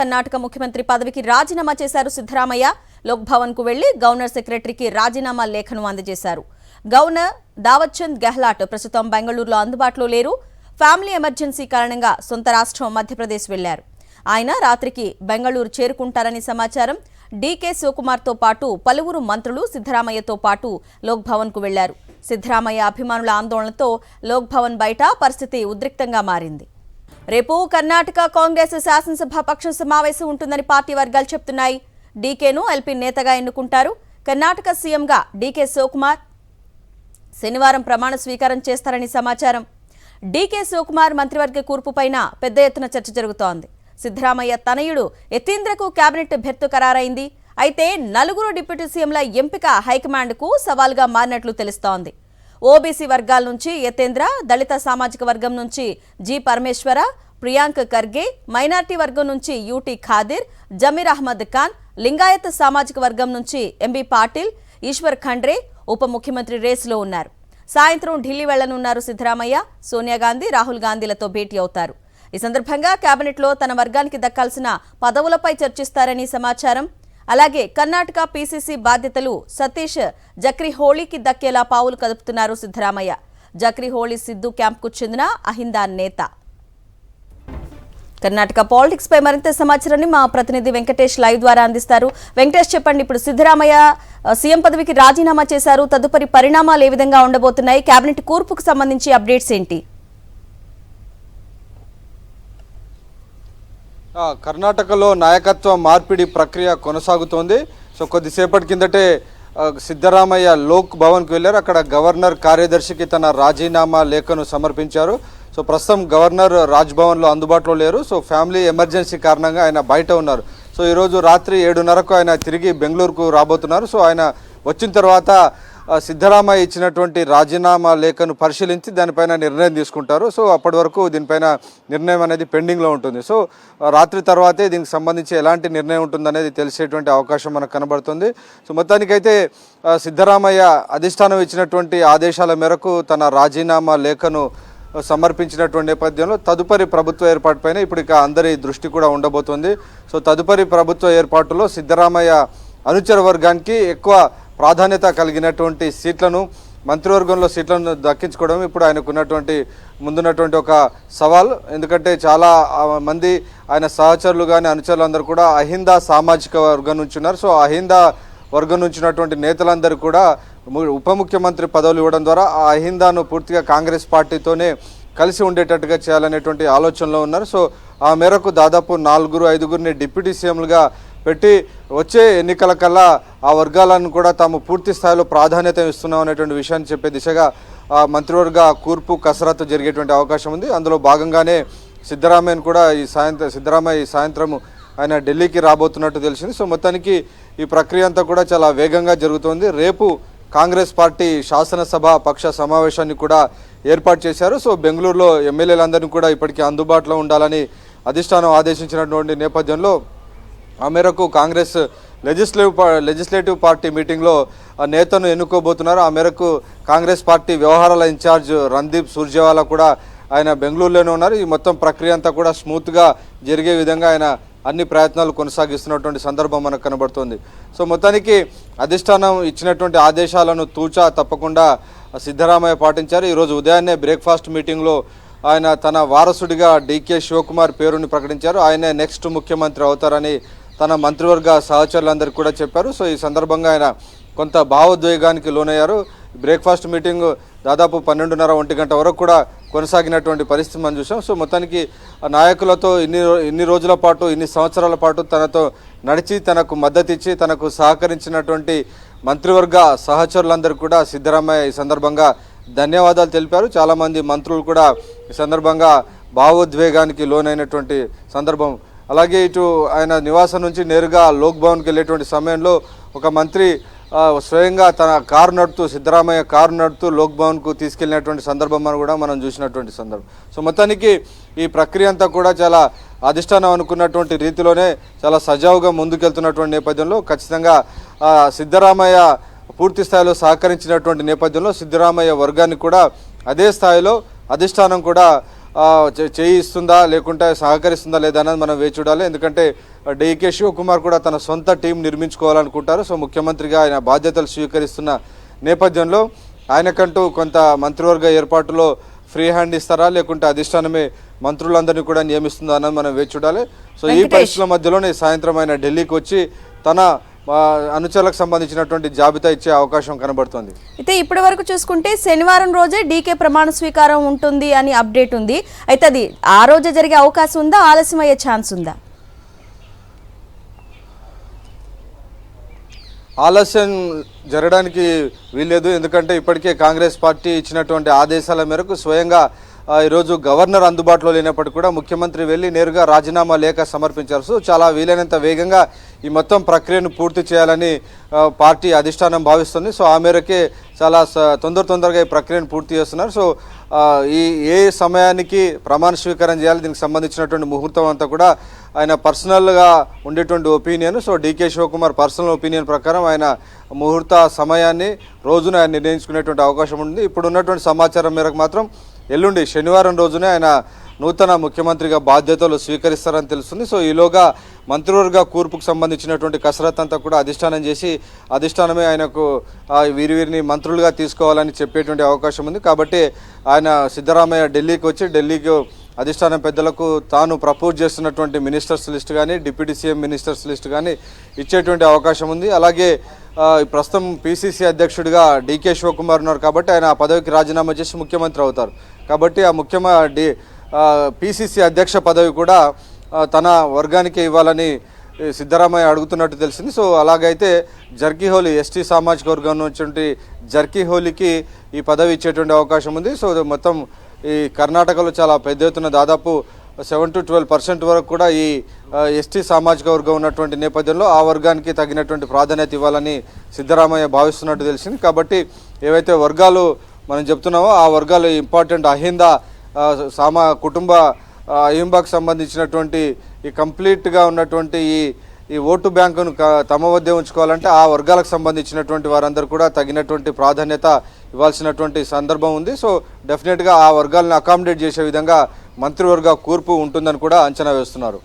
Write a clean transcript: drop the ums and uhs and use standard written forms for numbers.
కర్ణాటక ముఖ్యమంత్రి పదవికి రాజీనామా చేశారు సిద్ధరామయ్య. లోక్ భవన్ కు వెళ్లి గవర్నర్ సెక్రటరీకి రాజీనామా లేఖను అందజేశారు. గవర్నర్ దావత్చంద్ గెహ్లాట్ ప్రస్తుతం బెంగళూరులో అందుబాటులో లేరు. ఫ్యామిలీ ఎమర్జెన్సీ కారణంగా సొంత రాష్ట్రం మధ్యప్రదేశ్ వెళ్లారు. ఆయన రాత్రికి బెంగళూరు చేరుకుంటారని సమాచారం. డీకే శివకుమార్తో పాటు పలువురు మంత్రులు సిద్ధరామయ్యతో పాటు లోక్ భవన్ కు వెళ్లారు. సిద్ధరామయ్య అభిమానుల ఆందోళనతో లోక్ భవన్ బయట పరిస్థితి ఉద్రిక్తంగా మారింది. రేపు కర్ణాటక కాంగ్రెస్ శాసనసభ పక్ష సమావేశం ఉంటుందని పార్టీ వర్గాలు చెప్తున్నాయి. డీకేను ఎల్పీ నేతగా ఎన్నుకుంటారు. కర్ణాటక సీఎంగా డీకే శివకుమార్ శనివారం ప్రమాణ స్వీకారం చేస్తారని సమాచారం. డీకే శివకుమార్ మంత్రివర్గ కూర్పుపైన పెద్ద ఎత్తున చర్చ జరుగుతోంది. సిద్ధరామయ్య తనయుడు యతీంద్రకు కేబినెట్ బెర్తు ఖరారైంది. అయితే నలుగురు డిప్యూటీ సీఎంల ఎంపిక హైకమాండ్కు సవాల్గా మారినట్లు తెలుస్తోంది. ఓబీసీ వర్గాల నుంచి యతేంద్ర, దళిత సామాజిక వర్గం నుంచి జి పరమేశ్వర, ప్రియాంక్ ఖర్గే, మైనార్టీ వర్గం నుంచి యూటీ ఖాదిర్, జమీర్ అహ్మద్ ఖాన్, లింగాయత్ సామాజిక వర్గం నుంచి ఎంబీ పాటిల్, ఈశ్వర్ ఖండ్రే ఉప ముఖ్యమంత్రి రేసులో ఉన్నారు. సాయంత్రం ఢిల్లీ వెళ్లనున్నారు సిద్ధరామయ్య. సోనియా గాంధీ, రాహుల్ గాంధీలతో భేటీ అవుతారు. ఈ సందర్భంగా కేబినెట్లో తన వర్గానికి దక్కాల్సిన పదవులపై చర్చిస్తారని సమాచారం. అలాగే కర్ణాటక పీసీసీ బాధ్యతలు సతీష్ జక్రిహోళీకి దక్కేలా పావులు కదుపుతున్నారు సిద్ధరామయ్య. జక్రిహోళీ సిద్ధు క్యాంప్కు చెందిన అహిందా నేత. కర్ణాటక పాలిటిక్స్ పై మరింత సమాచారాన్ని మా ప్రతినిధి వెంకటేష్ లైవ్ ద్వారా అందిస్తారు. వెంకటేష్, చెప్పండి, ఇప్పుడు సిద్ధరామయ్య సీఎం పదవికి రాజీనామా చేశారు. తదుపరి పరిణామాలు ఏ విధంగా ఉండబోతున్నాయి? కేబినెట్ కూర్పుకు సంబంధించి అప్డేట్స్ ఏంటి? కర్ణాటకలో నాయకత్వ మార్పిడి ప్రక్రియ కొనసాగుతోంది. సో కొద్దిసేపటి కిందటే సిద్ధరామయ్య లోక్ భవన్కి వెళ్ళారు. అక్కడ గవర్నర్ కార్యదర్శికి తన రాజీనామా లేఖను సమర్పించారు. సో ప్రస్తుతం గవర్నర్ రాజ్భవన్లో అందుబాటులో లేరు. సో ఫ్యామిలీ ఎమర్జెన్సీ కారణంగా ఆయన బయట ఉన్నారు. సో ఈరోజు రాత్రి 7:30కు ఆయన తిరిగి బెంగళూరుకు రాబోతున్నారు. సో ఆయన వచ్చిన తర్వాత సిద్ధరామయ్య ఇచ్చినటువంటి రాజీనామా లేఖను పరిశీలించి దానిపైన నిర్ణయం తీసుకుంటారు. సో అప్పటి వరకు దీనిపైన నిర్ణయం అనేది పెండింగ్లో ఉంటుంది. సో రాత్రి తర్వాతే దీనికి సంబంధించి ఎలాంటి నిర్ణయం ఉంటుందనేది తెలిసేటువంటి అవకాశం మనకు కనబడుతుంది. సో మొత్తానికైతే సిద్ధరామయ్య అధిష్టానం ఇచ్చినటువంటి ఆదేశాల మేరకు తన రాజీనామా లేఖను సమర్పించినటువంటి నేపథ్యంలో తదుపరి ప్రభుత్వ ఏర్పాటుపైన ఇప్పుడు ఇక అందరి దృష్టి కూడా ఉండబోతుంది. సో తదుపరి ప్రభుత్వ ఏర్పాటులో సిద్ధరామయ్య అనుచర వర్గానికి ఎక్కువ ప్రాధాన్యత కలిగినటువంటి సీట్లను, మంత్రివర్గంలో సీట్లను దక్కించుకోవడం ఇప్పుడు ఆయనకున్నటువంటి ముందున్నటువంటి ఒక సవాల్. ఎందుకంటే చాలా మంది ఆయన సహచరులు కానీ అనుచరులు అందరూ కూడా అహిందా సామాజిక వర్గం నుంచి ఉన్నారు. సో అహిందా వర్గం నుంచి ఉన్నటువంటి నేతలందరూ కూడా ఉప ముఖ్యమంత్రి పదవులు ఇవ్వడం ద్వారా ఆ అహిందాను పూర్తిగా కాంగ్రెస్ పార్టీతోనే కలిసి ఉండేటట్టుగా చేయాలనేటువంటి ఆలోచనలో ఉన్నారు. సో ఆ మేరకు దాదాపు 4-5 డిప్యూటీ సీఎంలుగా పెట్టి వచ్చే ఎన్నికల కల్లా ఆ వర్గాలను కూడా తాము పూర్తి స్థాయిలో ప్రాధాన్యత ఇస్తున్నాం అనేటువంటి విషయాన్ని చెప్పే దిశగా మంత్రివర్గ కూర్పు కసరత్తు జరిగేటువంటి అవకాశం ఉంది. అందులో భాగంగానే సిద్ధరామయ్య ఈ సాయంత్రం ఆయన ఢిల్లీకి రాబోతున్నట్టు తెలిసింది. సో మొత్తానికి ఈ ప్రక్రియ అంతా కూడా చాలా వేగంగా జరుగుతోంది. రేపు కాంగ్రెస్ పార్టీ శాసనసభ పక్ష సమావేశాన్ని కూడా ఏర్పాటు చేశారు. సో బెంగళూరులో ఎమ్మెల్యేలందరినీ కూడా ఇప్పటికీ అందుబాటులో ఉండాలని అధిష్టానం ఆదేశించినటువంటి నేపథ్యంలో ఆ మేరకు కాంగ్రెస్ లెజిస్లేటివ్ పార్టీ మీటింగ్లో నేతను ఎన్నుకోబోతున్నారు. ఆ మేరకు కాంగ్రెస్ పార్టీ వ్యవహారాల ఇన్ఛార్జ్ రణదీప్ సుర్జేవాలా కూడా ఆయన బెంగళూరులోనే ఉన్నారు. ఈ మొత్తం ప్రక్రియ అంతా కూడా స్మూత్గా జరిగే విధంగా ఆయన అన్ని ప్రయత్నాలు కొనసాగిస్తున్నటువంటి సందర్భం మనకు కనబడుతుంది. సో మొత్తానికి అధిష్టానం ఇచ్చినటువంటి ఆదేశాలను తూచా తప్పకుండా సిద్ధరామయ్య పాటించారు. ఈరోజు ఉదయాన్నే బ్రేక్ఫాస్ట్ మీటింగ్లో ఆయన తన వారసుడిగా డీకే శివకుమార్ పేరుని ప్రకటించారు. ఆయనే నెక్స్ట్ ముఖ్యమంత్రి అవుతారని తన మంత్రివర్గ సహచరులందరికీ కూడా చెప్పారు. సో ఈ సందర్భంగా ఆయన కొంత భావోద్వేగానికి లోనయ్యారు. బ్రేక్ఫాస్ట్ మీటింగ్ దాదాపు 12:30-1 గంట వరకు కూడా కొనసాగినటువంటి పరిస్థితి మనం చూసాం. సో మొత్తానికి నాయకులతో ఇన్ని రోజుల పాటు, ఇన్ని సంవత్సరాల పాటు తనతో నడిచి తనకు మద్దతు ఇచ్చి తనకు సహకరించినటువంటి మంత్రివర్గ సహచరులందరూ కూడా సిద్ధరామయ్య ఈ సందర్భంగా ధన్యవాదాలు తెలిపారు. చాలామంది మంత్రులు కూడా ఈ సందర్భంగా భావోద్వేగానికి లోనైనటువంటి సందర్భం. అలాగే ఇటు ఆయన నివాసం నుంచి నేరుగా లోక్ భవన్కి వెళ్ళేటువంటి సమయంలో ఒక మంత్రి స్వయంగా తన సిద్ధరామయ్య కారు నడుపుతూ లోక్ భవన్కు తీసుకెళ్లినటువంటి సందర్భం కూడా మనం చూసినటువంటి సందర్భం. సో మొత్తానికి ఈ ప్రక్రియ అంతా కూడా చాలా అధిష్టానం అనుకున్నటువంటి రీతిలోనే చాలా సజావుగా ముందుకెళ్తున్నటువంటి నేపథ్యంలో ఖచ్చితంగా సిద్ధరామయ్య పూర్తి స్థాయిలో సహకరించినటువంటి నేపథ్యంలో సిద్ధరామయ్య వర్గాన్ని కూడా అదే స్థాయిలో అధిష్టానం కూడా చేయి ఇస్తుందా లేకుంటే సహకరిస్తుందా లేదా అనేది మనం వేచి చూడాలి. ఎందుకంటే డీకే శివకుమార్ కూడా తన సొంత టీం నిర్మించుకోవాలనుకుంటారు. సో ముఖ్యమంత్రిగా ఆయన బాధ్యతలు స్వీకరిస్తున్న నేపథ్యంలో ఆయనకంటూ కొంత మంత్రివర్గ ఏర్పాటులో ఫ్రీ హ్యాండ్ ఇస్తారా లేకుంటే అధిష్టానమే మంత్రులందరినీ కూడా నియమిస్తుందా అన్నది మనం వేచి చూడాలి. సో ఈ పరిస్థితుల మధ్యలోనే సాయంత్రం ఆయన ఢిల్లీకి వచ్చి తన అనుచరులకు సంబంధించినటువంటి జాబితా ఇచ్చే అవకాశం కనబడుతుంది. అయితే ఇప్పటి వరకు చూసుకుంటే శనివారం రోజే డీకే ప్రమాణ స్వీకారం ఉంటుంది అని అప్డేట్ ఉంది. అయితే అది ఆ రోజే జరిగే అవకాశం ఉందా, ఆలస్యం అయ్యే ఛాన్స్ ఉందా? ఆలస్యం జరగడానికి వీల్లేదు. ఎందుకంటే ఇప్పటికే కాంగ్రెస్ పార్టీ ఇచ్చినటువంటి ఆదేశాల మేరకు స్వయంగా ఈరోజు గవర్నర్ అందుబాటులో లేనప్పటికీ కూడా ముఖ్యమంత్రి వెళ్ళి నేరుగా రాజీనామా లేఖ సమర్పించారు. సో చాలా వీలైనంత వేగంగా ఈ మొత్తం ప్రక్రియను పూర్తి చేయాలని పార్టీ అధిష్టానం భావిస్తుంది. సో ఆ మేరకే చాలా తొందరగా ఈ ప్రక్రియను పూర్తి చేస్తున్నారు. సో ఏ సమయానికి ప్రమాణ స్వీకారం చేయాలి, దీనికి సంబంధించినటువంటి ముహూర్తం అంతా కూడా ఆయన పర్సనల్గా ఉండేటువంటి opinion. So DK Shivakumar personal opinion ప్రకారం ఆయన ముహూర్త సమయాన్ని రోజున ఆయన నిర్ణయించుకునేటువంటి అవకాశం ఉంది. ఇప్పుడు ఉన్నటువంటి సమాచారం మేరకు మాత్రం ఎల్లుండి శనివారం రోజునే ఆయన నూతన ముఖ్యమంత్రిగా బాధ్యతలు స్వీకరిస్తారని తెలుస్తుంది. సో ఈలోగా మంత్రివర్గ కూర్పుకు సంబంధించినటువంటి కసరత్ అంతా కూడా అధిష్టానం చేసి అధిష్టానమే ఆయనకు వీరిని మంత్రులుగా తీసుకోవాలని చెప్పేటువంటి అవకాశం ఉంది. కాబట్టి ఆయన సిద్ధరామయ్య ఢిల్లీకి వచ్చి ఢిల్లీకి అధిష్టానం పెద్దలకు తాను ప్రపోజ్ చేస్తున్నటువంటి మినిస్టర్స్ లిస్ట్ కానీ డిప్యూటీ సీఎం మినిస్టర్స్ లిస్ట్ కానీ ఇచ్చేటువంటి అవకాశం ఉంది. అలాగే ప్రస్తుతం పీసీసీ అధ్యక్షుడిగా డీకే శివకుమార్ ఉన్నారు కాబట్టి ఆయన ఆ పదవికి రాజీనామా చేసి ముఖ్యమంత్రి అవుతారు. కాబట్టి ఆ పీసీసీ అధ్యక్ష పదవి కూడా తన వర్గానికి ఇవ్వాలని సిద్ధరామయ్య అడుగుతున్నట్టు తెలిసింది. సో అలాగైతే జర్కిహోలీ ఎస్టీ సామాజిక వర్గం నుంచి జర్కిహోలీకి ఈ పదవి ఇచ్చేటువంటి అవకాశం ఉంది. సో మొత్తం ఈ కర్ణాటకలో చాలా పెద్ద ఎత్తున దాదాపు 7 to 12% వరకు కూడా ఈ ఎస్టీ సామాజిక వర్గం ఉన్నటువంటి నేపథ్యంలో ఆ వర్గానికి తగినటువంటి ప్రాధాన్యత ఇవ్వాలని సిద్ధరామయ్య భావిస్తున్నట్టు తెలిసింది. కాబట్టి ఏవైతే వర్గాలు మనం చెప్తున్నామో ఆ వర్గాలు ఇంపార్టెంట్ అహిందా కుటుంబ అహింబాకు సంబంధించినటువంటి ఈ కంప్లీట్గా ఉన్నటువంటి ఈ ఓటు బ్యాంకును తమ వద్దే ఉంచుకోవాలంటే ఆ వర్గాలకు సంబంధించినటువంటి వారందరూ కూడా తగినటువంటి ప్రాధాన్యత ఇవ్వాల్సినటువంటి సందర్భం ఉంది. సో డెఫినెట్గా ఆ వర్గాలను అకామిడేట్ చేసే విధంగా మంత్రివర్గ కూర్పు ఉంటుందని కూడా అంచనా వేస్తున్నారు.